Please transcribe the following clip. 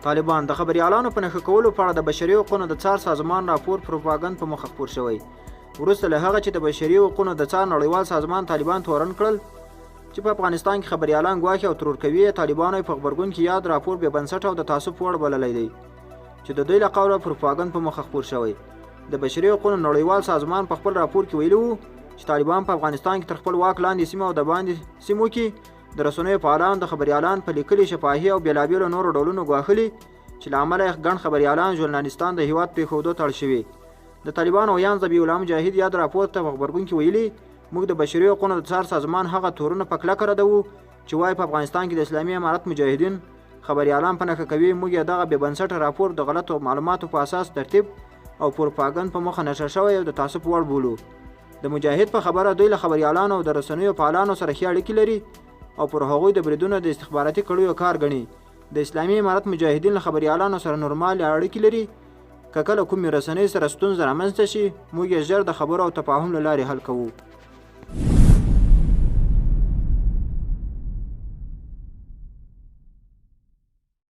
طالبان د خبريالانو په نښه کولو په اړه د بشري حقوقو د څار سازمان راپور پروپاګند په مخ خپور شوی. وروسته له هغه چې د بشري حقوقو د څار نړیوال سازمان طالبان تورن کړل چې په افغانستان کې خبريالان ګواښي او ترور کوي، طالبانو په خبرګون کې یاد راپور بې بنسټه او د تعصب وړ بللی دی چې د دوی له قوله پروپاګند په مخ خپور شوی. د بشري حقوقو نړیوال سازمان په خپل راپور کې ویلي وو چې طالبان په افغانستان کې تر خپل واک لاندې سیمه او د باندې سیمو کې د رسنیو فعالان د خبريالان په لیکلي شفاهي او بېلابېلو نورو ډولونو ګواښلي چې له امله یې ګڼ خبريالان ژورنالستان د هیواد پرېښودو ته اړ شوي. د طالبانو ویان ذبیح الله مجاهد یاد راپور ته په خبرګون کې ویلي موږ د بشري حقوقو د څار سازمان هغه تورونه په کلکه ردوو چې وایي په افغانستان کې د اسلامي امارت مجاهدین خبريالان په نښه کوي. موږ یې دغه بې بنسټه راپور د غلطو معلوماتو په اساس ترتیب او پروپاګند په مخه نشر شوی او د تعصب وړ بولو. د مجاهد په خبره دوی له خبريالانو او د رسنیو فعالانو سره ښې اړیکې لري او پر هغوی د بریدونو د استخباراتي کړیو کار ګڼي. د اسلامي امارت مجاهدین له خبريالانو سره نورمال اړیکې لري. که کله کومې رسنۍ سره ستونزه رامنځته شي موږ یې ژر د خبرو او تفاهم له لارې حل کوو.